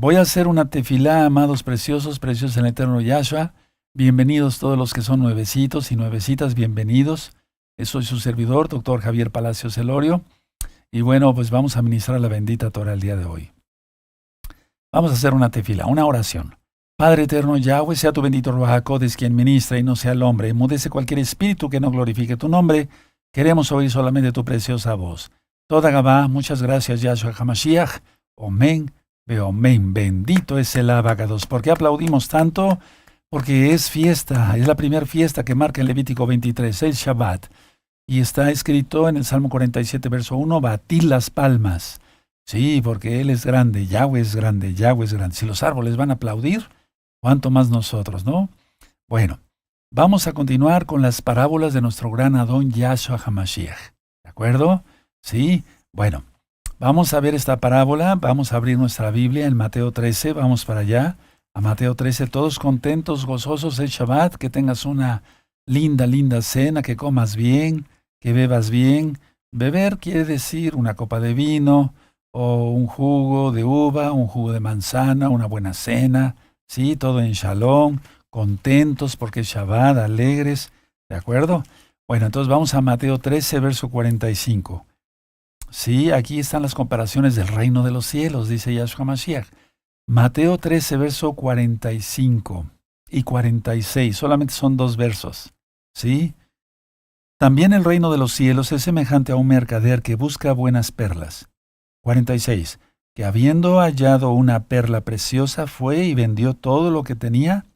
Voy a hacer una tefilá, amados preciosos, preciosos en el eterno Yahshua. Bienvenidos todos los que son nuevecitos y nuevecitas, bienvenidos. Soy su servidor, doctor Javier Palacios Elorio. Y bueno, pues vamos a ministrar la bendita Torah el día de hoy. Vamos a hacer una tefilá, una oración. Padre eterno Yahweh, sea tu bendito Ruach HaKodesh quien ministra y no sea el hombre. Enmudece cualquier espíritu que no glorifique tu nombre. Queremos oír solamente tu preciosa voz. Toda Gabá, muchas gracias Yahshua HaMashiach. Omen, beomen. Bendito es el Abacados. ¿Por qué aplaudimos tanto? Porque es fiesta, es la primera fiesta que marca en Levítico 23, el Shabbat. Y está escrito en el Salmo 47, verso 1, batid las palmas. Sí, porque Él es grande, Yahweh es grande, Yahweh es grande. Si los árboles van a aplaudir, ¿cuánto más nosotros, no? Bueno, vamos a continuar con las parábolas de nuestro gran Adón Yahshua HaMashiach. ¿De acuerdo? Sí, bueno, vamos a ver esta parábola, vamos a abrir nuestra Biblia en Mateo 13, vamos para allá. A Mateo 13, todos contentos, gozosos el Shabbat, que tengas una linda, linda cena, que comas bien, que bebas bien. Beber quiere decir una copa de vino, o un jugo de uva, un jugo de manzana, una buena cena, sí, todo en shalom, contentos porque es Shabbat, alegres, ¿de acuerdo? Bueno, entonces vamos a Mateo 13, verso 45. Sí, aquí están las comparaciones del reino de los cielos, dice Yahshua Mashiach. Mateo 13, verso 45 y 46, solamente son dos versos, ¿sí? También el reino de los cielos es semejante a un mercader que busca buenas perlas. 46. Que habiendo hallado una perla preciosa, fue y vendió todo lo que tenía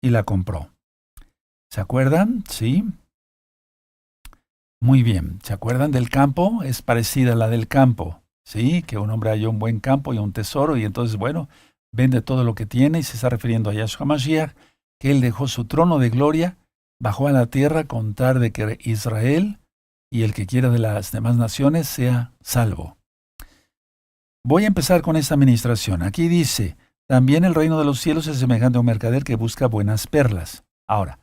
y la compró. ¿Se acuerdan? Sí. Muy bien. ¿Se acuerdan del campo? Es parecida a la del campo. Sí, que un hombre halló un buen campo y un tesoro y entonces, bueno, vende todo lo que tiene y se está refiriendo a Yahshua Mashiach, que él dejó su trono de gloria, bajó a la tierra con tal de que Israel y el que quiera de las demás naciones sea salvo. Voy a empezar con esta administración. Aquí dice, también el reino de los cielos es semejante a un mercader que busca buenas perlas. Ahora,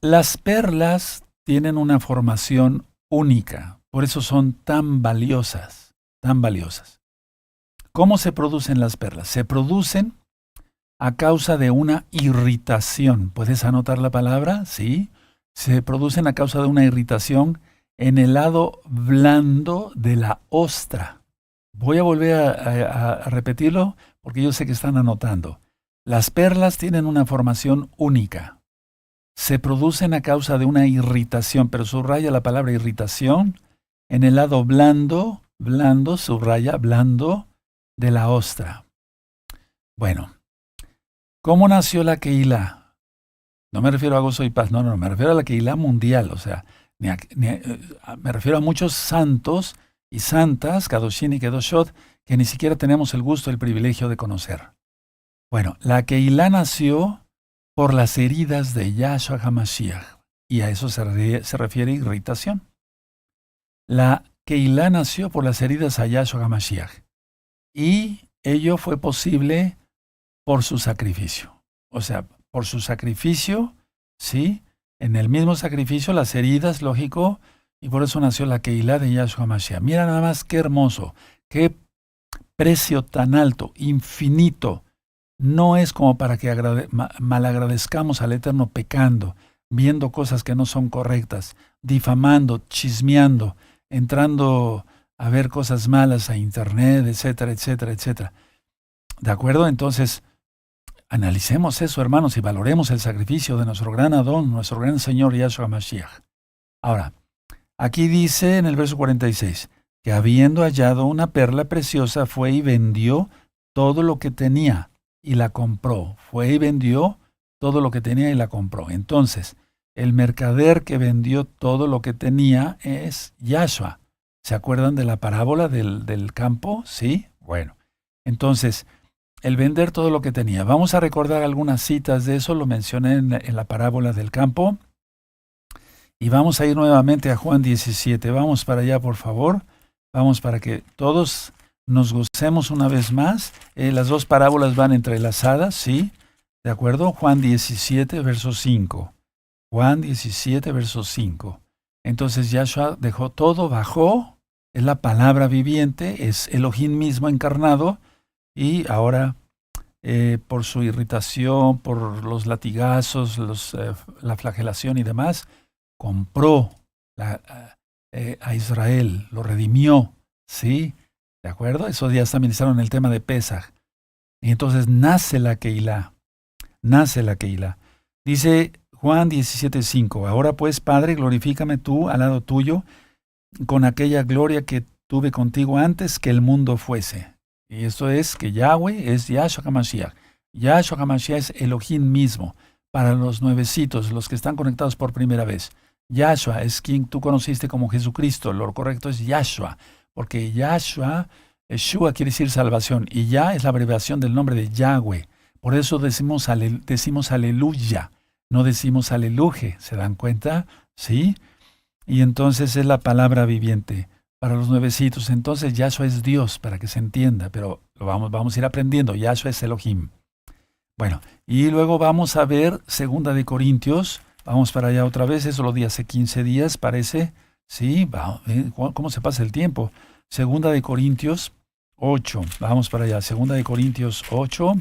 las perlas tienen una formación única, por eso son tan valiosas, tan valiosas. ¿Cómo se producen las perlas? Se producen a causa de una irritación. ¿Puedes anotar la palabra? Sí. Se producen a causa de una irritación en el lado blando de la ostra. Voy a volver a repetirlo porque yo sé que están anotando. Las perlas tienen una formación única. Se producen a causa de una irritación, pero subraya la palabra irritación en el lado blando, subraya blando de la ostra. Bueno, ¿cómo nació la Keilah? No me refiero a gozo y paz, no, me refiero a la Keilah mundial, o sea, me refiero a muchos santos y santas, Kadoshim y Kedoshot, que ni siquiera tenemos el gusto y el privilegio de conocer. Bueno, la Keilah nació por las heridas de Yahshua HaMashiach, y a eso se refiere irritación. La Keilah nació por las heridas a Yahshua HaMashiach, y ello fue posible por su sacrificio. O sea, por su sacrificio, ¿sí? En el mismo sacrificio, las heridas, lógico, y por eso nació la Keilah de Yahshua Mashiach. Mira nada más qué hermoso, qué precio tan alto, infinito. No es como para que malagradezcamos al Eterno pecando, viendo cosas que no son correctas, difamando, chismeando, entrando a ver cosas malas a internet, etcétera, etcétera, etcétera. ¿De acuerdo? Entonces, analicemos eso, hermanos, y valoremos el sacrificio de nuestro gran Adón, nuestro gran Señor Yahshua Mashiach. Ahora, aquí dice en el verso 46, que habiendo hallado una perla preciosa, fue y vendió todo lo que tenía y la compró. Fue y vendió todo lo que tenía y la compró. Entonces, el mercader que vendió todo lo que tenía es Yahshua. ¿Se acuerdan de la parábola del campo? ¿Sí? Bueno, entonces, el vender todo lo que tenía. Vamos a recordar algunas citas de eso, lo mencioné en la parábola del campo. Y vamos a ir nuevamente a Juan 17. Vamos para allá, por favor. Vamos para que todos nos gocemos una vez más. Las dos parábolas van entrelazadas, ¿sí? ¿De acuerdo? Juan 17, verso 5. Juan 17, verso 5. Entonces Yahshua dejó todo, bajó. Es la palabra viviente, es Elohim mismo encarnado. y ahora por su irritación, por los latigazos, la flagelación y demás, compró a Israel, lo redimió, ¿sí? ¿De acuerdo? Esos días también estaban en el tema de Pesaj. Y entonces nace la Keilah. Dice Juan 17:5, ahora pues, Padre, glorifícame tú al lado tuyo con aquella gloria que tuve contigo antes que el mundo fuese. Y esto es que Yahweh es Yahshua HaMashiach. Yahshua HaMashiach es Elohim mismo. Para los nuevecitos, los que están conectados por primera vez. Yahshua es quien tú conociste como Jesucristo. Lo correcto es Yahshua, porque Yahshua quiere decir salvación. Y Yah es la abreviación del nombre de Yahweh. Por eso decimos aleluya, no decimos aleluje. ¿Se dan cuenta? ¿Sí? Y entonces es la palabra viviente para los nuevecitos. Entonces Yahshua es Dios, para que se entienda, pero vamos a ir aprendiendo. Yahshua es Elohim. Bueno, y luego vamos a ver 2 de Corintios. Vamos para allá otra vez. Eso lo di hace 15 días, parece. Sí, ¿cómo se pasa el tiempo? 2 de Corintios 8. Vamos para allá. 2 de Corintios 8.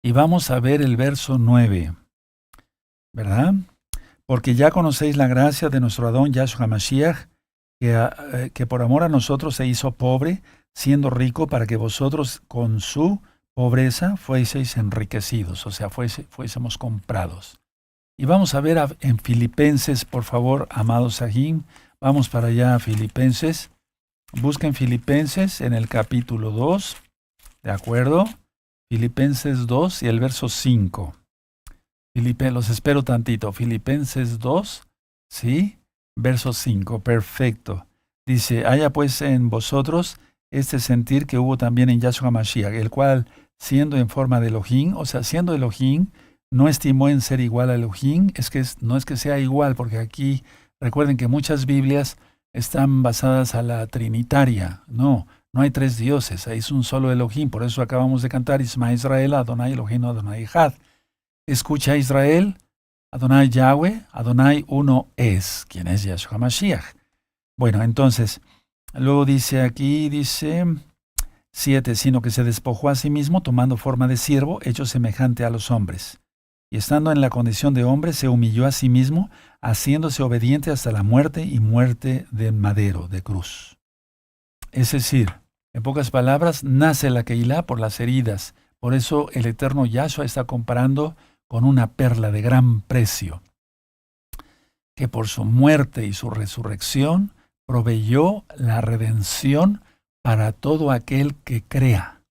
Y vamos a ver el verso 9. ¿Verdad? Porque ya conocéis la gracia de nuestro Adón Yahshua HaMashiach, que por amor a nosotros se hizo pobre, siendo rico, para que vosotros con su pobreza fueseis enriquecidos, o sea, fuésemos comprados. Y vamos a ver en Filipenses, por favor, amados Sahim, vamos para allá a Filipenses. Busquen Filipenses en el capítulo 2, ¿de acuerdo? Filipenses 2 y el verso 5. Los espero tantito. Filipenses 2, ¿sí? Verso 5, perfecto. Dice, haya pues en vosotros este sentir que hubo también en Yahshua HaMashiach, el cual, siendo en forma de Elohim, o sea, siendo Elohim, no estimó en ser igual a Elohim. No es que sea igual, porque aquí, recuerden que muchas Biblias están basadas a la trinitaria. No hay tres dioses, ahí es un solo Elohim. Por eso acabamos de cantar, Isma Israel, Adonai Elohim, Adonai Echad. Escucha Israel, Adonai Yahweh, Adonai uno es, quien es Yahshua HaMashiach. Bueno, entonces, luego dice 7, sino que se despojó a sí mismo, tomando forma de siervo, hecho semejante a los hombres. Y estando en la condición de hombre, se humilló a sí mismo, haciéndose obediente hasta la muerte y muerte de madero, de cruz. Es decir, en pocas palabras, nace la Keilah por las heridas. Por eso el eterno Yahshua está comparando con una perla de gran precio, que por su muerte y su resurrección proveyó la redención para todo aquel que crea.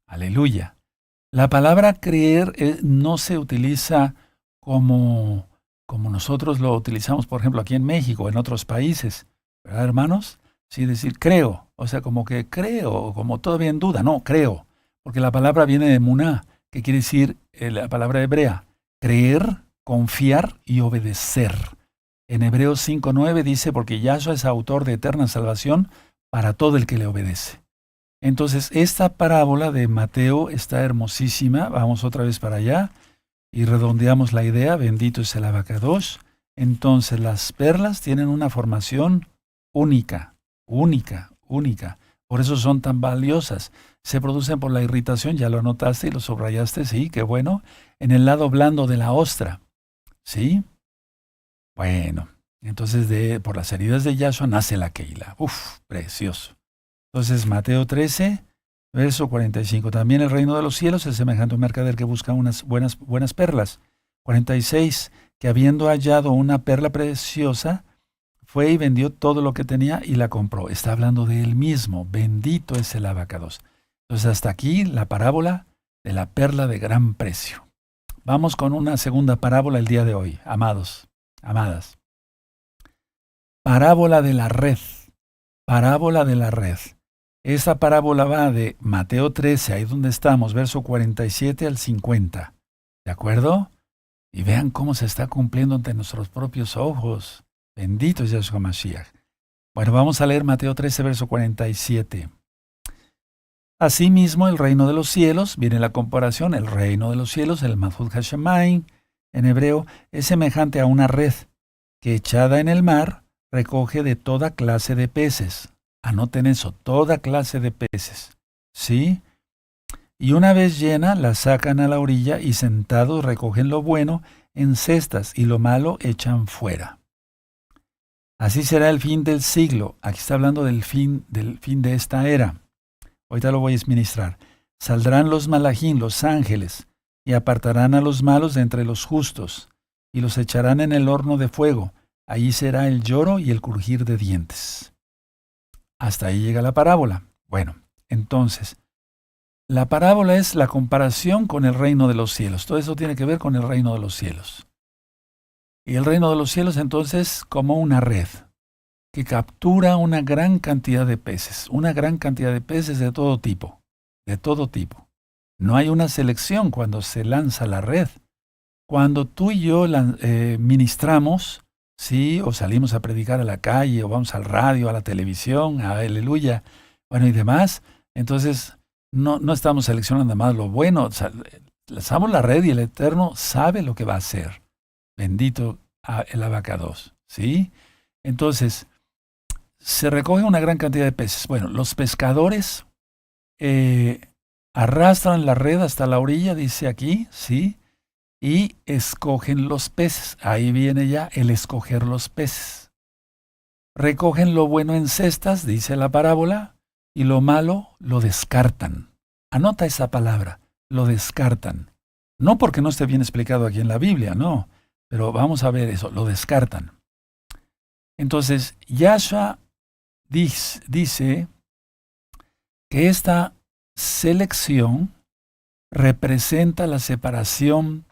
Aleluya. La palabra creer no se utiliza como nosotros lo utilizamos, por ejemplo, aquí en México, en otros países, ¿verdad, hermanos? Sí, decir creo, o sea, como que creo, como todavía en duda, no, creo, porque la palabra viene de muná, que quiere decir la palabra hebrea, creer, confiar y obedecer. En Hebreos 5:9 dice, porque Yahshua es autor de eterna salvación para todo el que le obedece. Entonces, esta parábola de Mateo está hermosísima. Vamos otra vez para allá y redondeamos la idea. Bendito es el Abacadosh. Entonces, las perlas tienen una formación única, única, única. Por eso son tan valiosas. Se producen por la irritación, ya lo anotaste y lo subrayaste, sí, qué bueno, en el lado blando de la ostra, ¿sí? Bueno, entonces por las heridas de Yahshua nace la Keilah. Uf, precioso. Entonces, Mateo 13, verso 45. También el reino de los cielos es semejante a un mercader que busca unas buenas perlas. 46. Que habiendo hallado una perla preciosa, fue y vendió todo lo que tenía y la compró. Está hablando de él mismo. Bendito es el Abacados. Entonces, hasta aquí la parábola de la perla de gran precio. Vamos con una segunda parábola el día de hoy, amados, amadas. Parábola de la red. Parábola de la red. Esa parábola va de Mateo 13, ahí donde estamos, verso 47 al 50. ¿De acuerdo? Y vean cómo se está cumpliendo ante nuestros propios ojos. Bendito es Yahshua Mashiach. Bueno, vamos a leer Mateo 13, verso 47. Asimismo, el reino de los cielos, viene la comparación, el reino de los cielos, el Malchut Hashemayim, en hebreo, es semejante a una red que echada en el mar recoge de toda clase de peces. Anoten eso, toda clase de peces. ¿sí? Y una vez llena, la sacan a la orilla y sentados recogen lo bueno en cestas y lo malo echan fuera. Así será el fin del siglo. Aquí está hablando del fin de esta era. Ahorita lo voy a ministrar. Saldrán los malachim, los ángeles, y apartarán a los malos de entre los justos, y los echarán en el horno de fuego. Allí será el lloro y el crujir de dientes. Hasta ahí llega la parábola. Bueno, entonces, la parábola es la comparación con el reino de los cielos. Todo eso tiene que ver con el reino de los cielos. Y el reino de los cielos entonces como una red que captura una gran cantidad de peces, de todo tipo, de todo tipo. No hay una selección cuando se lanza la red. Cuando tú y yo ministramos, sí, o salimos a predicar a la calle, o vamos al radio, a la televisión, a aleluya, bueno y demás, entonces no estamos seleccionando más lo bueno, lanzamos la red y el Eterno sabe lo que va a hacer. Bendito el abacados, ¿sí? Entonces, se recoge una gran cantidad de peces. Bueno, los pescadores arrastran la red hasta la orilla, dice aquí, ¿sí? Y escogen los peces. Ahí viene ya el escoger los peces. Recogen lo bueno en cestas, dice la parábola, y lo malo lo descartan. Anota esa palabra, lo descartan. No porque no esté bien explicado aquí en la Biblia, no. Pero vamos a ver eso, lo descartan. Entonces, Yahshua dice que esta selección representa la separación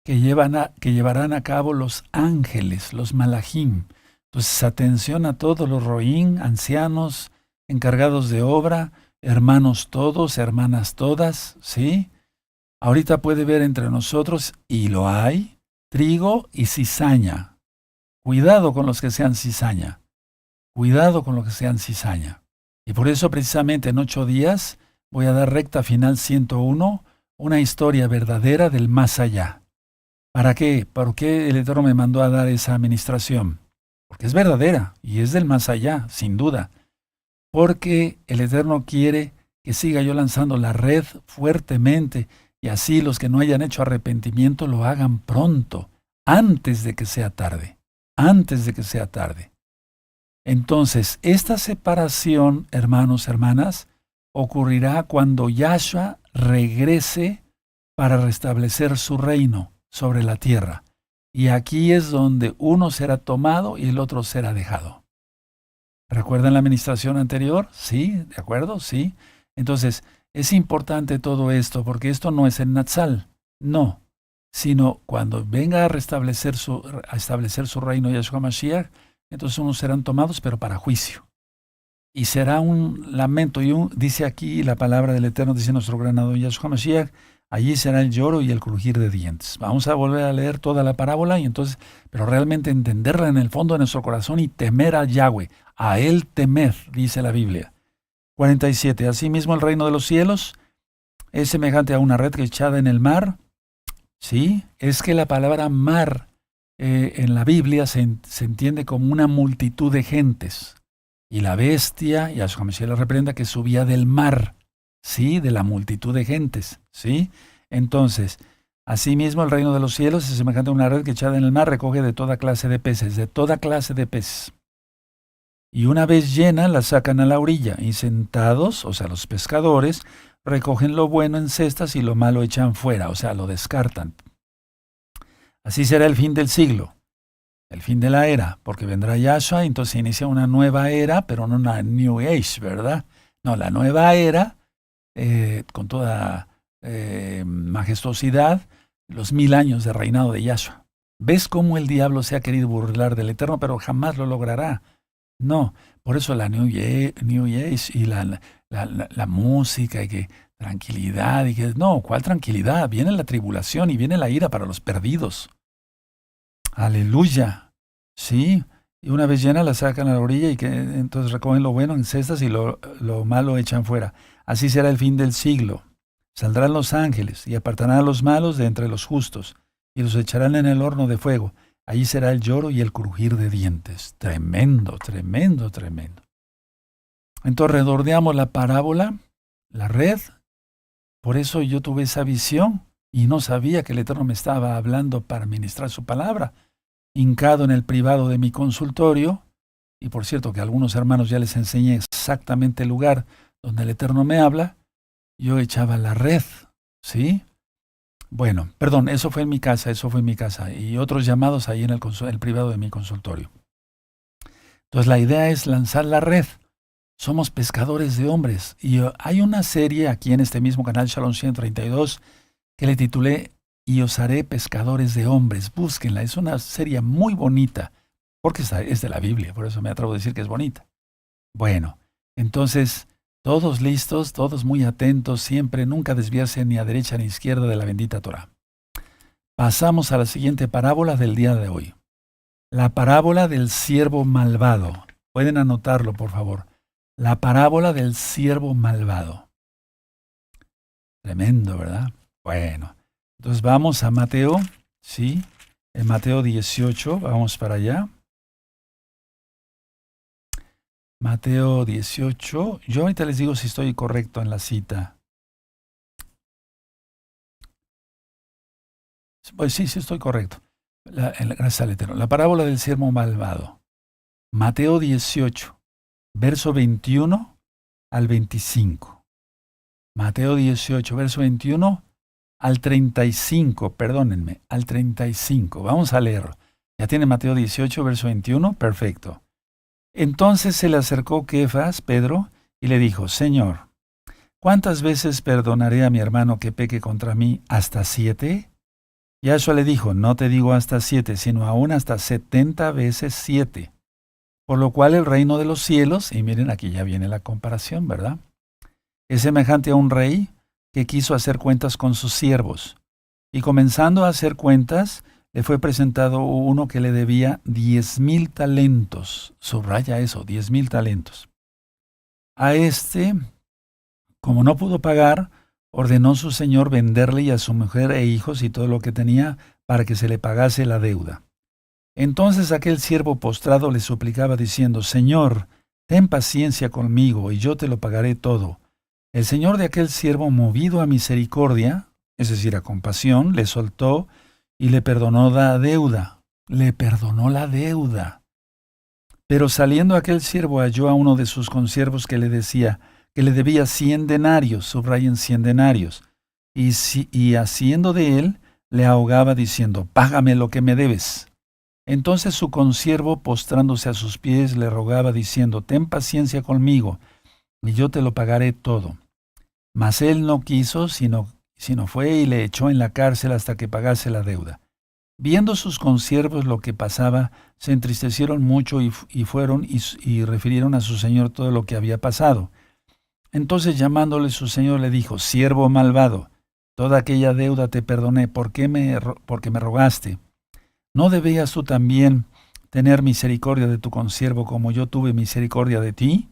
que llevarán a cabo los ángeles, los malachim. Entonces, atención a todos los roín, ancianos, encargados de obra, hermanos todos, hermanas todas, ¿sí? Ahorita puede ver entre nosotros, y lo hay, trigo y cizaña. Cuidado con los que sean cizaña. Cuidado con los que sean cizaña. Y por eso precisamente en 8 días voy a dar recta final 101, una historia verdadera del más allá. ¿Para qué? ¿Por qué el Eterno me mandó a dar esa administración? Porque es verdadera y es del más allá, sin duda. Porque el Eterno quiere que siga yo lanzando la red fuertemente y así los que no hayan hecho arrepentimiento lo hagan pronto, antes de que sea tarde. Antes de que sea tarde. Entonces, esta separación, hermanos, hermanas, ocurrirá cuando Yahshua regrese para restablecer su reino sobre la tierra. Y aquí es donde uno será tomado y el otro será dejado. ¿Recuerdan la administración anterior? Sí, ¿de acuerdo? Sí. Entonces, es importante todo esto porque esto no es el Natsal, no, sino cuando venga a establecer su reino Yahshua Mashiach, entonces unos serán tomados pero para juicio. Y será un lamento, dice aquí la palabra del Eterno, dice nuestro granado Yahshua Mashiach, allí será el lloro y el crujir de dientes. Vamos a volver a leer toda la parábola y entonces, pero realmente entenderla en el fondo de nuestro corazón y temer a Yahweh, a Él temer, dice la Biblia. 47. Asimismo el reino de los cielos es semejante a una red que echada en el mar. Sí, es que la palabra mar en la Biblia se entiende como una multitud de gentes. Y la bestia, Yahshua Mashiach la reprenda, que subía del mar, ¿sí? De la multitud de gentes, ¿sí? Entonces, asimismo el reino de los cielos es semejante a una red que echada en el mar recoge de toda clase de peces, de toda clase de peces. Y una vez llena, la sacan a la orilla, y sentados, o sea, los pescadores, recogen lo bueno en cestas y lo malo echan fuera, o sea, lo descartan. Así será el fin del siglo, el fin de la era, porque vendrá Yahshua, y entonces inicia una nueva era, pero no una New Age, ¿verdad? No, la nueva era, con toda majestuosidad, los 1000 años de reinado de Yahshua. ¿Ves cómo el diablo se ha querido burlar del Eterno, pero jamás lo logrará? No, por eso la New Age y la música y que tranquilidad y que no, ¿cuál tranquilidad? Viene la tribulación y viene la ira para los perdidos. Aleluya. Sí, y una vez llena la sacan a la orilla y que entonces recogen lo bueno en cestas y lo malo echan fuera. Así será el fin del siglo. Saldrán los ángeles y apartarán a los malos de entre los justos y los echarán en el horno de fuego. Allí será el lloro y el crujir de dientes. Tremendo, tremendo, tremendo. Entonces redondeamos la parábola la red. Por eso yo tuve esa visión y no sabía que el Eterno me estaba hablando para ministrar su palabra. Hincado en el privado de mi consultorio, y por cierto que a algunos hermanos ya les enseñé exactamente el lugar donde el Eterno me habla, yo echaba la red, ¿sí? Bueno, perdón, eso fue en mi casa, y otros llamados ahí en el privado de mi consultorio. Entonces la idea es lanzar la red. Somos pescadores de hombres. Y hay una serie aquí en este mismo canal, Shalom 132, que le titulé Y os haré pescadores de hombres. Búsquenla, es una serie muy bonita, porque es de la Biblia, por eso me atrevo a decir que es bonita. Bueno, entonces, todos listos, todos muy atentos, siempre, nunca desviarse ni a derecha ni a izquierda de la bendita Torah. Pasamos a la siguiente parábola del día de hoy. La parábola del siervo malvado. Pueden anotarlo, por favor. La parábola del siervo malvado. Tremendo, ¿verdad? Bueno, entonces vamos a Mateo, ¿sí? En Mateo 18, vamos para allá. Mateo 18, yo ahorita les digo si estoy correcto en la cita. Pues sí, estoy correcto. Gracias al Eterno. La parábola del siervo malvado. Mateo 18, verso 21 al 25. Mateo 18, verso 21 al 35, perdónenme, al 35. Vamos a leerlo. ¿Ya tiene Mateo 18, verso 21? Perfecto. Entonces se le acercó Kefas, Pedro, y le dijo, Señor, ¿cuántas veces perdonaré a mi hermano que peque contra mí? ¿Hasta 7? Yahshua le dijo, no te digo hasta 7, sino aún hasta 70 veces 7. Por lo cual el reino de los cielos, y miren aquí ya viene la comparación, ¿verdad? Es semejante a un rey que quiso hacer cuentas con sus siervos. Y comenzando a hacer cuentas, le fue presentado uno que le debía 10,000 talentos. Subraya eso, 10,000 talentos. A este, como no pudo pagar, ordenó su señor venderle y a su mujer e hijos y todo lo que tenía para que se le pagase la deuda. Entonces aquel siervo postrado le suplicaba diciendo, Señor, ten paciencia conmigo y yo te lo pagaré todo. El señor de aquel siervo, movido a misericordia, es decir, a compasión, le soltó y le perdonó la deuda. Le perdonó la deuda. Pero saliendo aquel siervo halló a uno de sus consiervos que le decía que le debía 100 denarios, subrayen 100 denarios, y haciendo de él, le ahogaba diciendo, págame lo que me debes. Entonces su consiervo, postrándose a sus pies, le rogaba diciendo, ten paciencia conmigo, y yo te lo pagaré todo. Mas él no quiso, sino fue y le echó en la cárcel hasta que pagase la deuda. Viendo sus consiervos lo que pasaba, se entristecieron mucho y fueron y refirieron a su señor todo lo que había pasado. Entonces llamándole su señor le dijo, siervo malvado, toda aquella deuda te perdoné, porque me rogaste. ¿No debías tú también tener misericordia de tu consiervo como yo tuve misericordia de ti?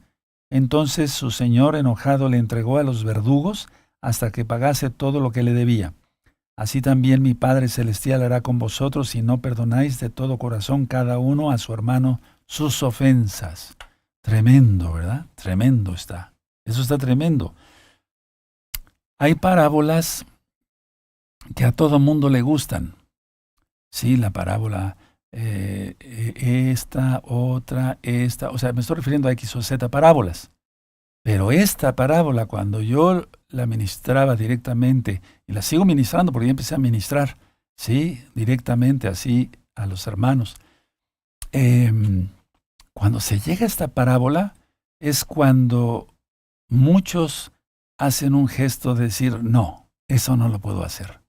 Entonces su señor enojado le entregó a los verdugos hasta que pagase todo lo que le debía. Así también mi Padre Celestial hará con vosotros si no perdonáis de todo corazón cada uno a su hermano sus ofensas. Tremendo, ¿verdad? Tremendo está. Eso está tremendo. Hay parábolas que a todo mundo le gustan. Sí, la parábola, esta, otra, esta. O sea, me estoy refiriendo a X o Z parábolas. Pero esta parábola, cuando yo la ministraba directamente, y la sigo ministrando porque ya empecé a ministrar, sí, directamente así a los hermanos. Cuando se llega a esta parábola, es cuando muchos hacen un gesto de decir, no, eso no lo puedo hacer.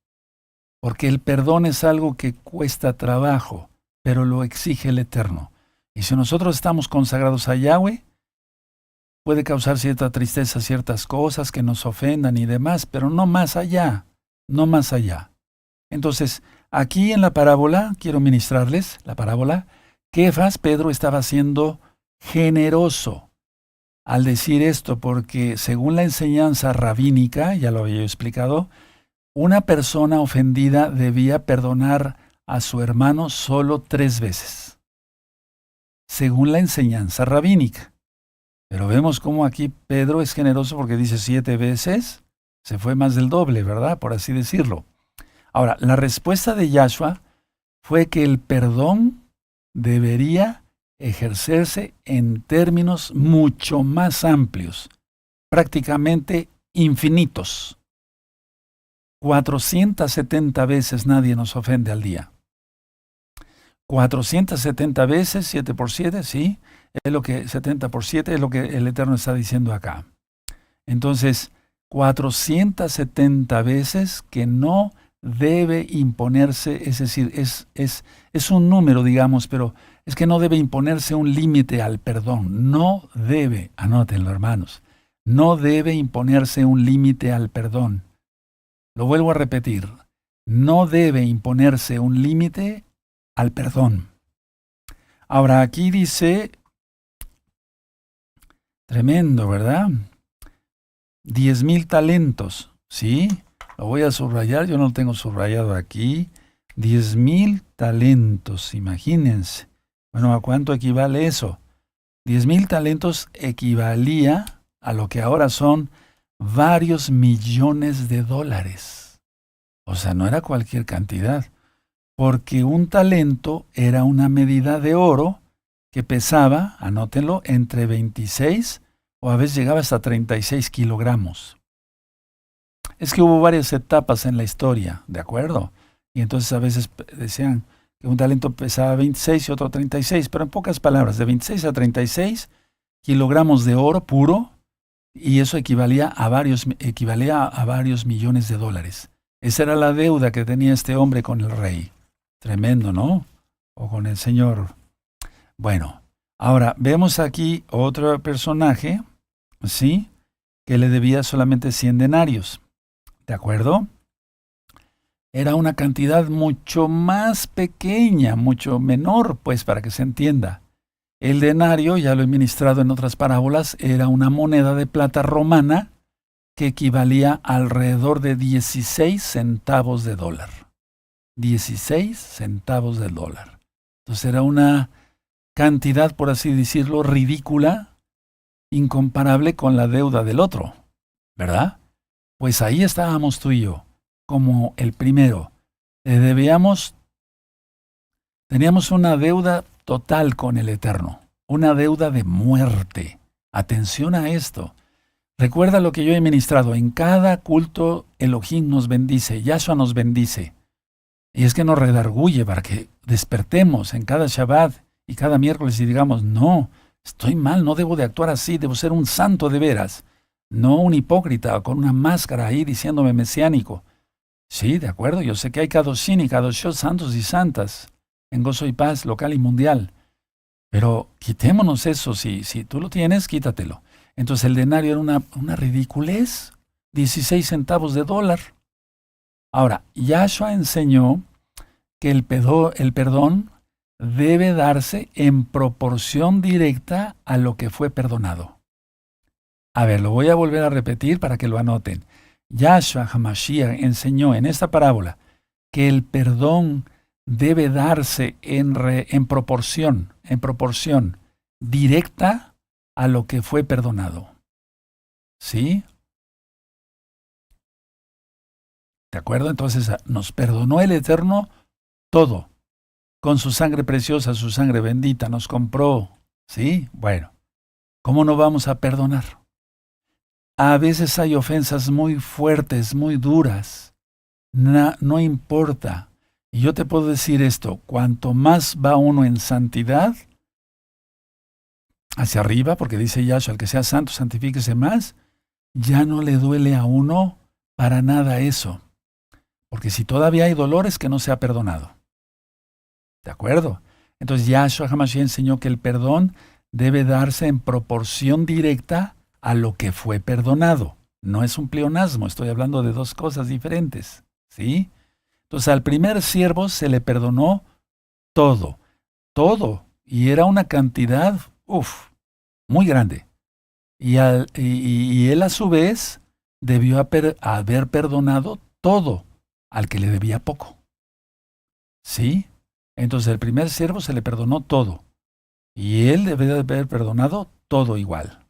Porque el perdón es algo que cuesta trabajo, pero lo exige el Eterno. Y si nosotros estamos consagrados a Yahweh, puede causar cierta tristeza, ciertas cosas que nos ofendan y demás, pero no más allá, no más allá. Entonces, aquí en la parábola, quiero ministrarles la parábola, Kefas, Pedro estaba siendo generoso al decir esto, porque según la enseñanza rabínica, ya lo había explicado, una persona ofendida debía perdonar a su hermano solo 3 veces, según la enseñanza rabínica. Pero vemos cómo aquí Pedro es generoso porque dice 7 veces, se fue más del doble, ¿verdad? Por así decirlo. Ahora, la respuesta de Yahshua fue que el perdón debería ejercerse en términos mucho más amplios, prácticamente infinitos. 470 veces nadie nos ofende al día. 470 veces, 7 por 7, sí, es lo que 70 por 7 es lo que el Eterno está diciendo acá. Entonces, 470 veces que no debe imponerse, es decir, es un número, digamos, pero es que no debe imponerse un límite al perdón. No debe, anótenlo hermanos, no debe imponerse un límite al perdón. Lo vuelvo a repetir, no debe imponerse un límite al perdón. Ahora aquí dice, tremendo, ¿verdad? 10,000 talentos, ¿sí? Lo voy a subrayar, yo no lo tengo subrayado aquí. 10,000 talentos, imagínense. Bueno, ¿a cuánto equivale eso? 10,000 talentos equivalía a lo que ahora son varios millones de dólares. O sea, no era cualquier cantidad, porque un talento era una medida de oro que pesaba, anótenlo, entre 26 o a veces llegaba hasta 36 kilogramos. Es que hubo varias etapas en la historia, ¿de acuerdo? Y entonces a veces decían que un talento pesaba 26 y otro 36, pero en pocas palabras, de 26 a 36 kilogramos de oro puro, y eso equivalía a varios millones de dólares. Esa era la deuda que tenía este hombre con el rey. Tremendo, ¿no? O con el Señor. Bueno, ahora vemos aquí otro personaje, ¿sí? Que le debía solamente 100 denarios. ¿De acuerdo? Era una cantidad mucho más pequeña, mucho menor, pues, para que se entienda. El denario, ya lo he ministrado en otras parábolas, era una moneda de plata romana que equivalía a alrededor de 16 centavos de dólar. 16 centavos de dólar. Entonces era una cantidad, por así decirlo, ridícula, incomparable con la deuda del otro, ¿verdad? Pues ahí estábamos tú y yo, como el primero. Teníamos una deuda total con el Eterno, una deuda de muerte. Atención a esto. Recuerda lo que yo he ministrado. En cada culto Elohim nos bendice, Yahshua nos bendice. Y es que nos redarguye para que despertemos en cada Shabbat y cada miércoles y digamos, no, estoy mal, no debo de actuar así, debo ser un santo de veras. No un hipócrita con una máscara ahí diciéndome mesiánico. Sí, de acuerdo, yo sé que hay Kadoshim y Kadoshot, santos y santas, en gozo y paz local y mundial. Pero quitémonos eso, si tú lo tienes, quítatelo. Entonces el denario era una ridiculez, 16 centavos de dólar. Ahora, Yahshua enseñó que el perdón debe darse en proporción directa a lo que fue perdonado. A ver, lo voy a volver a repetir para que lo anoten. Yahshua HaMashiach enseñó en esta parábola que el perdón debe darse en proporción directa a lo que fue perdonado. ¿Sí? ¿De acuerdo? Entonces nos perdonó el Eterno todo. Con su sangre preciosa, su sangre bendita, nos compró. ¿Sí? Bueno, ¿cómo no vamos a perdonar? A veces hay ofensas muy fuertes, muy duras. No importa. Y yo te puedo decir esto, cuanto más va uno en santidad, hacia arriba, porque dice Yahshua, el que sea santo, santifíquese más, ya no le duele a uno para nada eso. Porque si todavía hay dolores que no se ha perdonado. ¿De acuerdo? Entonces Yahshua HaMashiach enseñó que el perdón debe darse en proporción directa a lo que fue perdonado. No es un pleonasmo, estoy hablando de dos cosas diferentes. ¿Sí? Entonces al primer siervo se le perdonó todo, todo. Y era una cantidad, muy grande. Y él a su vez debió haber perdonado todo al que le debía poco. ¿Sí? Entonces el primer siervo se le perdonó todo. Y él debe de haber perdonado todo igual.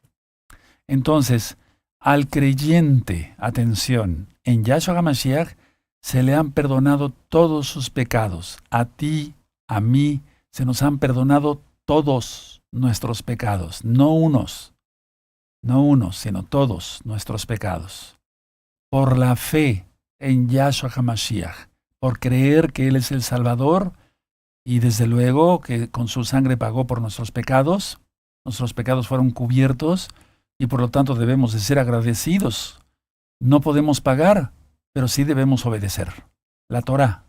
Entonces, al creyente, atención, en Yahshua HaMashiach se le han perdonado todos sus pecados. A ti, a mí, se nos han perdonado todos nuestros pecados, no unos, sino todos nuestros pecados. Por la fe en Yahshua HaMashiach, por creer que Él es el Salvador y desde luego que con su sangre pagó por nuestros pecados fueron cubiertos y por lo tanto debemos de ser agradecidos. No podemos pagar, pero sí debemos obedecer. La Torá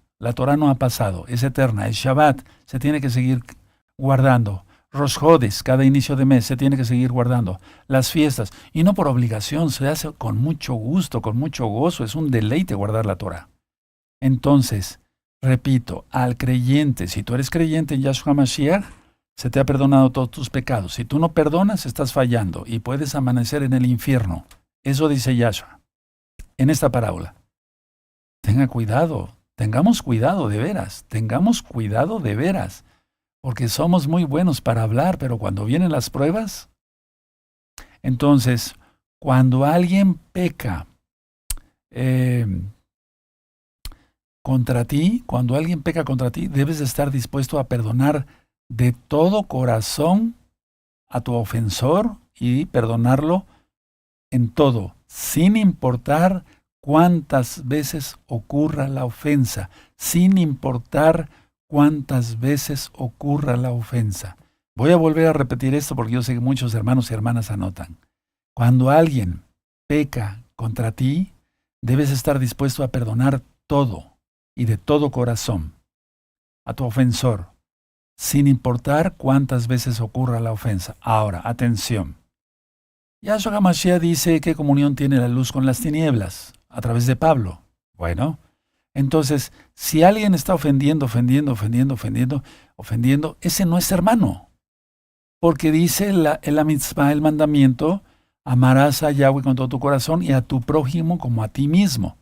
no ha pasado, es eterna, es Shabbat, se tiene que seguir guardando. Rosh Hodesh, cada inicio de mes se tiene que seguir guardando. Las fiestas, y no por obligación, se hace con mucho gusto, con mucho gozo, es un deleite guardar la Torá. Entonces, repito, al creyente, si tú eres creyente en Yahshua HaMashiach, se te ha perdonado todos tus pecados. Si tú no perdonas, estás fallando y puedes amanecer en el infierno. Eso dice Yahshua en esta parábola. Tenga cuidado, tengamos cuidado de veras, porque somos muy buenos para hablar, pero cuando vienen las pruebas, entonces, cuando alguien peca contra ti, debes de estar dispuesto a perdonar de todo corazón a tu ofensor y perdonarlo en todo, sin importar cuántas veces ocurra la ofensa, Voy a volver a repetir esto porque yo sé que muchos hermanos y hermanas anotan. Cuando alguien peca contra ti, debes estar dispuesto a perdonar todo y de todo corazón a tu ofensor, sin importar cuántas veces ocurra la ofensa. Ahora, atención. Yahshua HaMashiach dice qué comunión tiene la luz con las tinieblas, a través de Pablo. Bueno, entonces, si alguien está ofendiendo, ese no es hermano. Porque dice la mitzvah, el mandamiento, amarás a Yahweh con todo tu corazón y a tu prójimo como a ti mismo.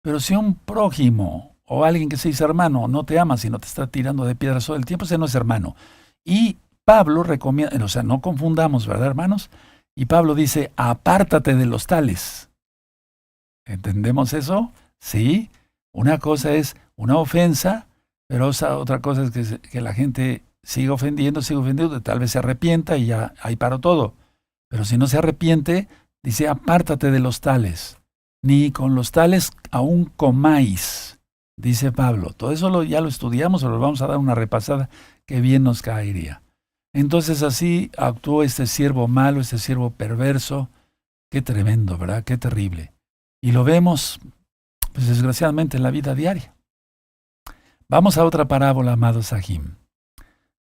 Pero si un prójimo o alguien que se dice hermano no te ama, sino te está tirando de piedras todo el tiempo, ese no es hermano. Y Pablo recomienda, o sea, no confundamos, ¿verdad, hermanos? Y Pablo dice, apártate de los tales. ¿Entendemos eso? Sí. Una cosa es una ofensa, pero otra cosa es que la gente sigue ofendiendo, tal vez se arrepienta y ya ahí paró todo. Pero si no se arrepiente, dice, apártate de los tales. Ni con los tales aún comáis, dice Pablo. Todo eso ya lo estudiamos, o lo vamos a dar una repasada que bien nos caería. Entonces así actuó este siervo malo, este siervo perverso. Qué tremendo, ¿verdad? Qué terrible. Y lo vemos, pues desgraciadamente, en la vida diaria. Vamos a otra parábola, amados Sahim.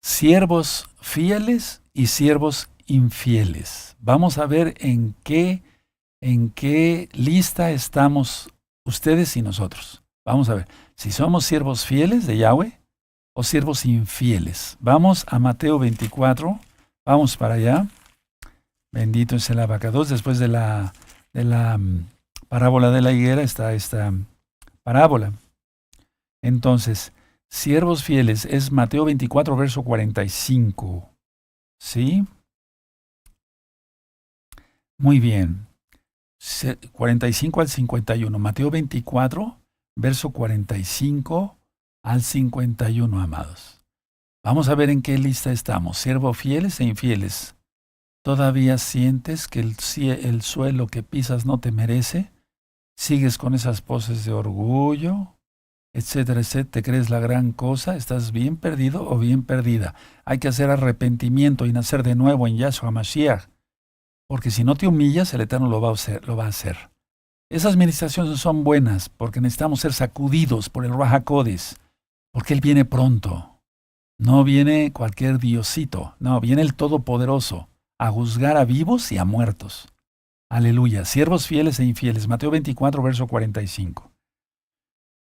Siervos fieles y siervos infieles. Vamos a ver en qué lista estamos ustedes y nosotros. Vamos a ver si somos siervos fieles de Yahweh o siervos infieles. Vamos a Mateo 24. Vamos para allá. Bendito es el abacados. Después de la parábola de la higuera está esta parábola. Entonces, siervos fieles es Mateo 24, verso 45. ¿Sí? Muy bien. 45 al 51. Mateo 24, verso 45 al 51, amados. Vamos a ver en qué lista estamos. Siervos fieles e infieles. ¿Todavía sientes que el suelo que pisas no te merece? ¿Sigues con esas poses de orgullo? Etcétera, etcétera. ¿Te crees la gran cosa? ¿Estás bien perdido o bien perdida? Hay que hacer arrepentimiento y nacer de nuevo en Yahshua HaMashiach. Porque si no te humillas, el Eterno lo va a hacer. Esas ministraciones son buenas porque necesitamos ser sacudidos por el Ruach HaKodesh. Porque Él viene pronto. No viene cualquier diosito. No, viene el Todopoderoso a juzgar a vivos y a muertos. Aleluya. Siervos fieles e infieles. Mateo 24, verso 45.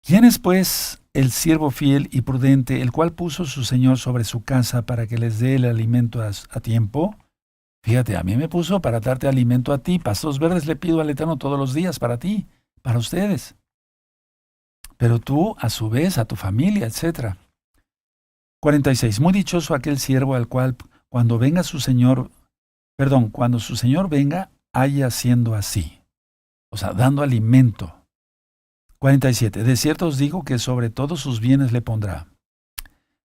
¿Quién es, pues, el siervo fiel y prudente, el cual puso su Señor sobre su casa para que les dé el alimento a tiempo? Fíjate, a mí me puso para darte alimento a ti. Pastos verdes le pido al Eterno todos los días para ti, para ustedes. Pero tú, a su vez, a tu familia, etc. 46. Muy dichoso aquel siervo al cual, cuando su Señor venga, haya siendo así. O sea, dando alimento. 47. De cierto os digo que sobre todos sus bienes le pondrá.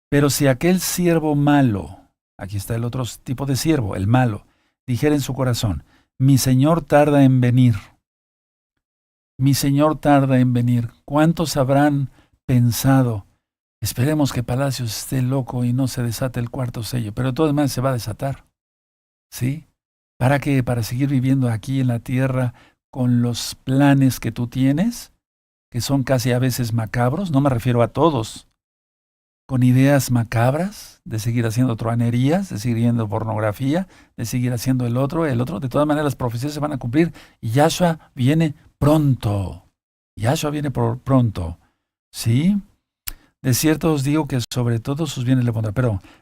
Pero si aquel siervo malo, aquí está el otro tipo de siervo, el malo, dijera en su corazón, mi señor tarda en venir. Mi señor tarda en venir. ¿Cuántos habrán pensado? Esperemos que Palacios esté loco y no se desate el cuarto sello, pero de todas maneras se va a desatar. ¿Sí? ¿Para qué? Para seguir viviendo aquí en la tierra con los planes que tú tienes, que son casi a veces macabros, no me refiero a todos, con ideas macabras de seguir haciendo truanerías, de seguir viendo pornografía, de seguir haciendo el otro. De todas maneras las profecías se van a cumplir y Yahshua viene pronto. Yahshua viene pronto. ¿Sí? De cierto os digo que sobre todos sus bienes le pondrá.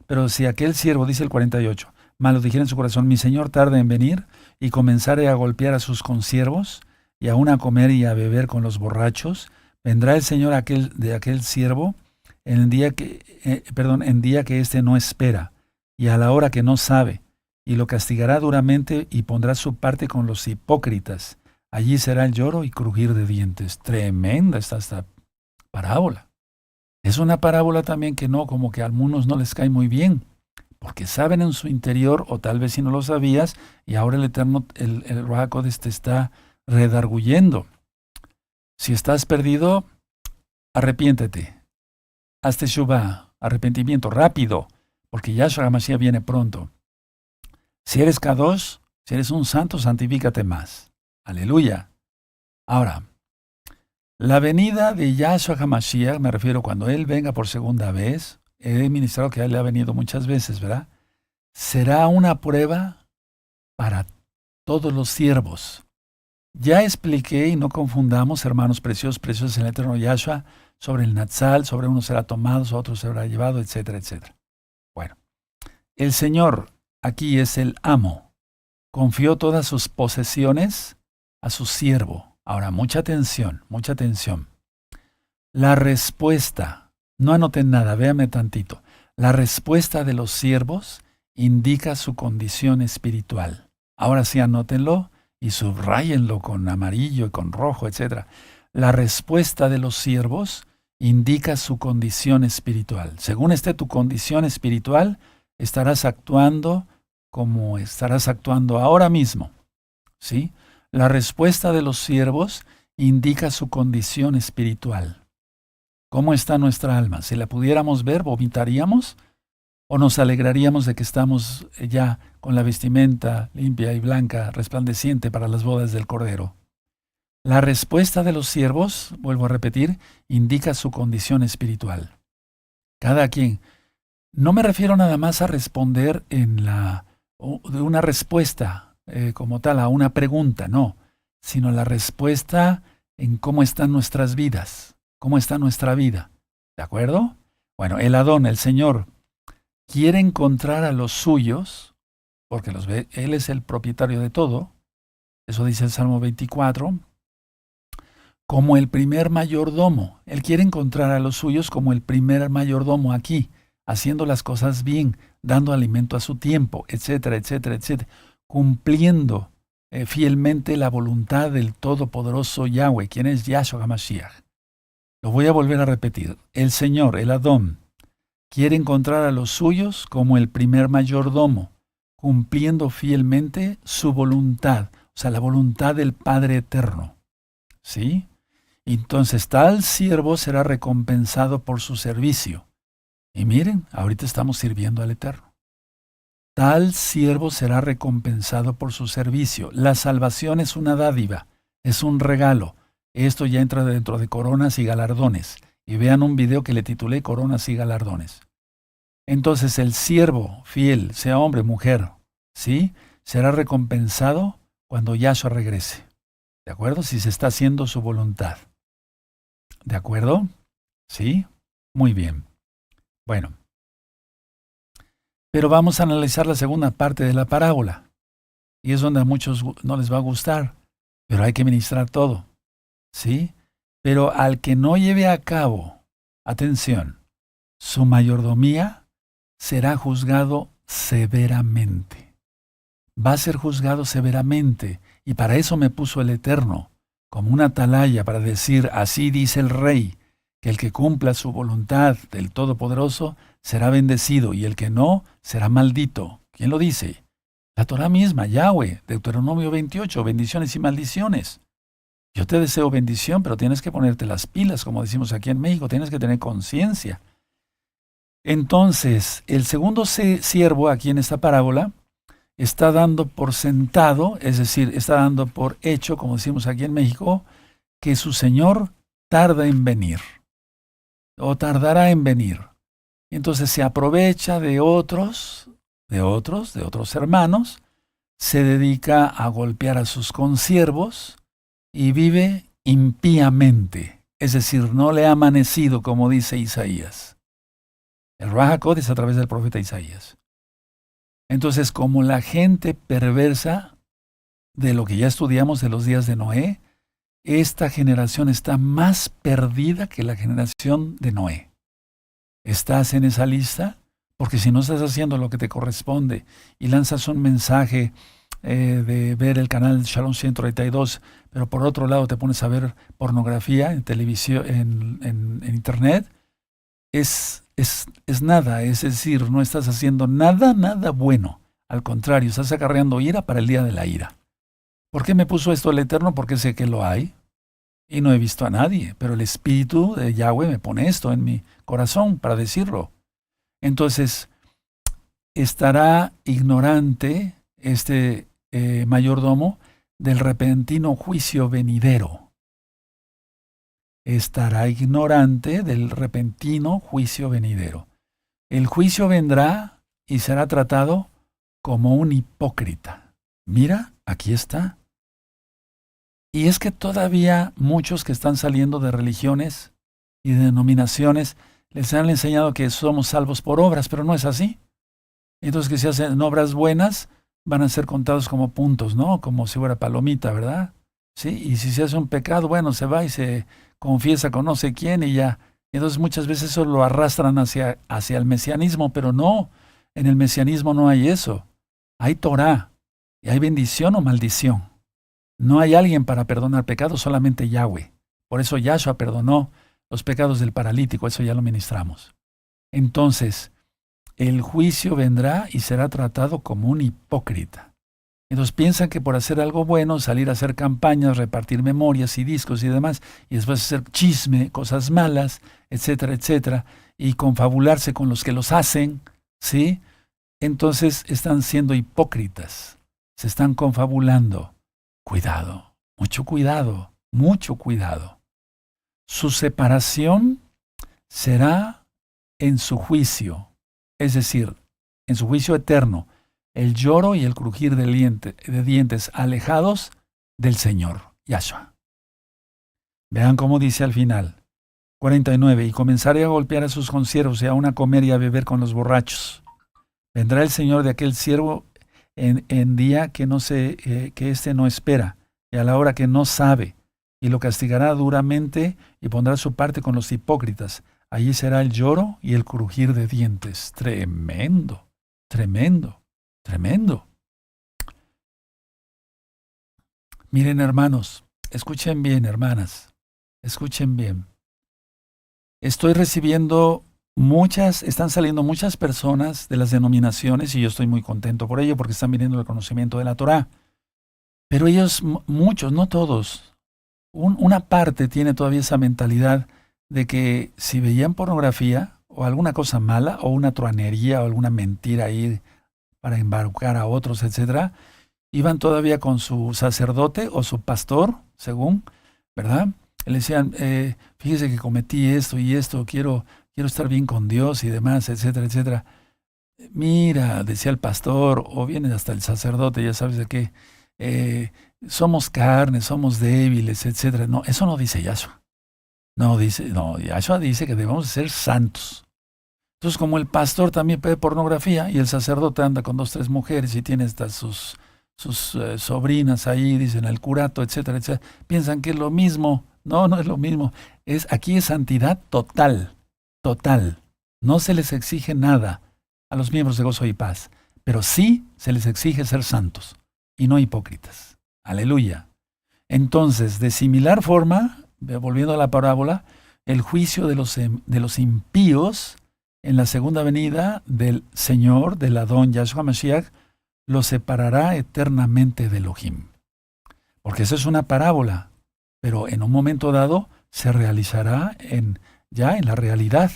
Pero si aquel siervo, dice el 48, malo dijera en su corazón, mi señor tarda en venir, y comenzare a golpear a sus consiervos, y aún a comer y a beber con los borrachos, vendrá el señor de aquel siervo en día que éste no espera, y a la hora que no sabe, y lo castigará duramente y pondrá su parte con los hipócritas. Allí será el lloro y crujir de dientes. Tremenda está esta parábola. Es una parábola también que no, como que a algunos no les cae muy bien, porque saben en su interior, o tal vez si no lo sabías, y ahora el Eterno, el Ruach HaKodesh te está redarguyendo. Si estás perdido, arrepiéntete. Haz teshuvá, arrepentimiento rápido, porque Yahshua HaMashiach viene pronto. Si eres Kadosh, si eres un santo, santifícate más. Aleluya. Ahora, la venida de Yahshua HaMashiach, me refiero cuando Él venga por segunda vez, he ministrado que Él ha venido muchas veces, ¿verdad? Será una prueba para todos los siervos. Ya expliqué, y no confundamos, hermanos preciosos en el eterno Yahshua, sobre el Natsal, sobre uno será tomado, otro será llevado, etcétera, etcétera. Bueno, el Señor aquí es el amo. Confió todas sus posesiones a su siervo. Ahora, mucha atención, mucha atención. La respuesta, no anoten nada, véame tantito. La respuesta de los siervos indica su condición espiritual. Ahora sí, anótenlo y subrayenlo con amarillo y con rojo, etc. La respuesta de los siervos indica su condición espiritual. Según esté tu condición espiritual, estarás actuando como estarás actuando ahora mismo. ¿Sí? La respuesta de los siervos indica su condición espiritual. ¿Cómo está nuestra alma? Si la pudiéramos ver, ¿vomitaríamos? ¿O nos alegraríamos de que estamos ya con la vestimenta limpia y blanca, resplandeciente para las bodas del Cordero? La respuesta de los siervos, vuelvo a repetir, indica su condición espiritual. Cada quien. No me refiero nada más a responder de una respuesta como tal a una pregunta, no, sino la respuesta en cómo están nuestras vidas, cómo está nuestra vida. ¿De acuerdo? Bueno, el Adón, el Señor, quiere encontrar a los suyos, porque los ve, Él es el propietario de todo, eso dice el Salmo 24, como el primer mayordomo. Él quiere encontrar a los suyos como el primer mayordomo aquí, haciendo las cosas bien, dando alimento a su tiempo, etcétera, etcétera, etcétera, cumpliendo fielmente la voluntad del Todopoderoso Yahweh, quien es Yahshua HaMashiach. Lo voy a volver a repetir. El Señor, el Adón, quiere encontrar a los suyos como el primer mayordomo, cumpliendo fielmente su voluntad, o sea, la voluntad del Padre Eterno. ¿Sí? Entonces, tal siervo será recompensado por su servicio. Y miren, ahorita estamos sirviendo al Eterno. Tal siervo será recompensado por su servicio. La salvación es una dádiva, es un regalo. Esto ya entra dentro de coronas y galardones. Y vean un video que le titulé Coronas y Galardones. Entonces el siervo fiel, sea hombre, mujer, ¿sí? Será recompensado cuando Yahshua regrese. ¿De acuerdo? Si se está haciendo su voluntad. ¿De acuerdo? ¿Sí? Muy bien. Bueno. Pero vamos a analizar la segunda parte de la parábola. Y es donde a muchos no les va a gustar. Pero hay que ministrar todo. ¿Sí? Pero al que no lleve a cabo, atención, su mayordomía, será juzgado severamente. Va a ser juzgado severamente. Y para eso me puso el Eterno, como una atalaya para decir, así dice el Rey, que el que cumpla su voluntad del Todopoderoso será bendecido y el que no será maldito. ¿Quién lo dice? La Torah misma, Yahweh, Deuteronomio 28, bendiciones y maldiciones. Yo te deseo bendición, pero tienes que ponerte las pilas, como decimos aquí en México, tienes que tener conciencia. Entonces, el segundo siervo aquí en esta parábola está dando por sentado, es decir, está dando por hecho, como decimos aquí en México, que su Señor tarda en venir, o tardará en venir. Entonces se aprovecha de otros hermanos, se dedica a golpear a sus consiervos y vive impíamente, es decir, no le ha amanecido, como dice Isaías. El Ruach HaKodesh a través del profeta Isaías. Entonces, como la gente perversa de lo que ya estudiamos de los días de Noé, esta generación está más perdida que la generación de Noé. ¿Estás en esa lista? Porque si no estás haciendo lo que te corresponde y lanzas un mensaje de ver el canal Shalom 132, pero por otro lado te pones a ver pornografía en televisión, en internet, es nada, es decir, no estás haciendo nada bueno. Al contrario, estás acarreando ira para el día de la ira. ¿Por qué me puso esto el Eterno? Porque sé que lo hay y no he visto a nadie, pero el Espíritu de Yahweh me pone esto en mi corazón para decirlo. Entonces, estará ignorante este mayordomo del repentino juicio venidero. Estará ignorante del repentino juicio venidero. El juicio vendrá y será tratado como un hipócrita. Mira, aquí está. Y es que todavía muchos que están saliendo de religiones y de denominaciones les han enseñado que somos salvos por obras, pero no es así. Entonces que si hacen obras buenas, van a ser contados como puntos, ¿no? Como si fuera palomita, ¿verdad? Sí, y si se hace un pecado, bueno, se va y se confiesa con no sé quién y ya. Entonces muchas veces eso lo arrastran hacia el mesianismo, pero no, en el mesianismo no hay eso. Hay Torah, y hay bendición o maldición. No hay alguien para perdonar pecados, solamente Yahweh. Por eso Yahshua perdonó los pecados del paralítico, eso ya lo ministramos. Entonces, el juicio vendrá y será tratado como un hipócrita. Entonces piensan que por hacer algo bueno, salir a hacer campañas, repartir memorias y discos y demás, y después hacer chisme, cosas malas, etcétera, etcétera, y confabularse con los que los hacen, ¿sí? Entonces están siendo hipócritas, se están confabulando. Cuidado, mucho cuidado, mucho cuidado. Su separación será en su juicio, es decir, en su juicio eterno, el lloro y el crujir de dientes alejados del Señor, Yahshua. Vean cómo dice al final, 49, y comenzaré a golpear a sus consiervos y aún a comer y a beber con los borrachos. Vendrá el Señor de aquel siervo en día que éste no espera, y a la hora que no sabe, y lo castigará duramente y pondrá su parte con los hipócritas. Allí será el lloro y el crujir de dientes. Tremendo, tremendo, tremendo. Miren, hermanos, escuchen bien, hermanas, escuchen bien. Estoy recibiendo están saliendo muchas personas de las denominaciones y yo estoy muy contento por ello porque están viniendo el conocimiento de la Torá. Pero ellos, muchos, no todos, una parte tiene todavía esa mentalidad de que si veían pornografía o alguna cosa mala o una truanería o alguna mentira ahí para embaucar a otros, etcétera, iban todavía con su sacerdote o su pastor, según, ¿verdad? Le decían, fíjese que cometí esto y esto, quiero estar bien con Dios y demás, etcétera, etcétera. Mira, decía el pastor, o viene hasta el sacerdote, ya sabes de qué, somos carne, somos débiles, etcétera. No, eso no dice Yahshua. No, Yahshua dice que debemos ser santos. Entonces, como el pastor también ve pornografía y el sacerdote anda con 2, 3 mujeres y tiene hasta sus sobrinas ahí, dicen el curato, etcétera, etcétera, piensan que es lo mismo. No, no es lo mismo. Aquí es santidad total, total. No se les exige nada a los miembros de Gozo y Paz, pero sí se les exige ser santos y no hipócritas. Aleluya. Entonces, de similar forma, volviendo a la parábola, el juicio de los impíos en la segunda venida del Señor, del Adón Yahshua Mashiach, los separará eternamente de Elohim. Porque esa es una parábola, pero en un momento dado se realizará ya en la realidad.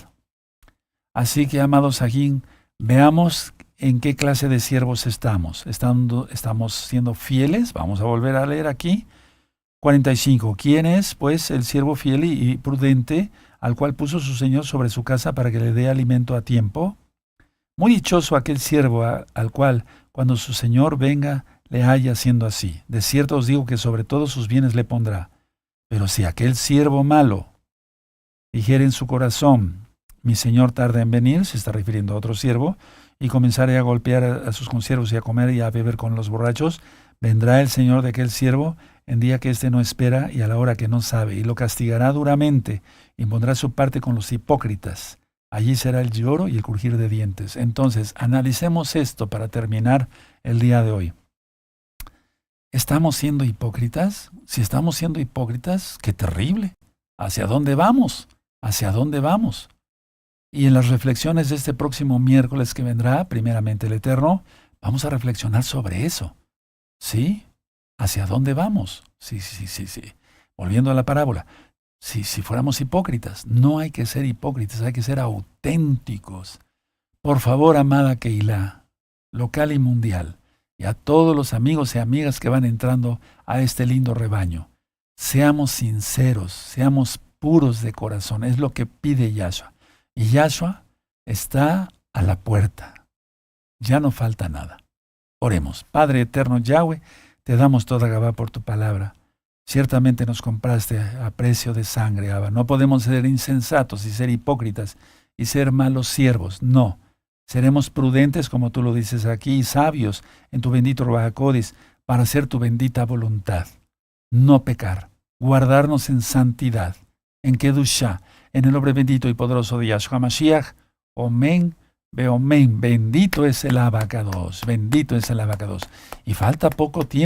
Así que, amados Sajín, veamos en qué clase de siervos estamos. ¿Estamos siendo fieles? Vamos a volver a leer aquí. 45. ¿Quién es, pues, el siervo fiel y prudente, al cual puso su Señor sobre su casa para que le dé alimento a tiempo? Muy dichoso aquel siervo al cual, cuando su Señor venga, le haya haciendo así. De cierto os digo que sobre todos sus bienes le pondrá. Pero si aquel siervo malo dijere en su corazón, mi Señor tarda en venir, se está refiriendo a otro siervo, y comenzare a golpear a sus consiervos y a comer y a beber con los borrachos, vendrá el Señor de aquel siervo en día que éste no espera y a la hora que no sabe, y lo castigará duramente, y pondrá su parte con los hipócritas. Allí será el lloro y el crujir de dientes. Entonces, analicemos esto para terminar el día de hoy. ¿Estamos siendo hipócritas? Si estamos siendo hipócritas, ¡qué terrible! ¿Hacia dónde vamos? ¿Hacia dónde vamos? Y en las reflexiones de este próximo miércoles que vendrá, primeramente el Eterno, vamos a reflexionar sobre eso. ¿Sí? ¿Hacia dónde vamos? Sí. Volviendo a la parábola. Si fuéramos hipócritas, no hay que ser hipócritas, hay que ser auténticos. Por favor, amada Keilah, local y mundial, y a todos los amigos y amigas que van entrando a este lindo rebaño, seamos sinceros, seamos puros de corazón, es lo que pide Yahshua. Y Yahshua está a la puerta. Ya no falta nada. Oremos. Padre eterno Yahweh, te damos toda Gabá por tu palabra. Ciertamente nos compraste a precio de sangre, Abba. No podemos ser insensatos y ser hipócritas y ser malos siervos. No. Seremos prudentes, como tú lo dices aquí, y sabios en tu bendito Ruach HaKodesh para hacer tu bendita voluntad. No pecar. Guardarnos en santidad, en Kedushá, en el nombre bendito y poderoso de Yahshua Mashiach. Amén. Beomen. Bendito es el Abacados. Bendito es el Abacados. Y falta poco tiempo.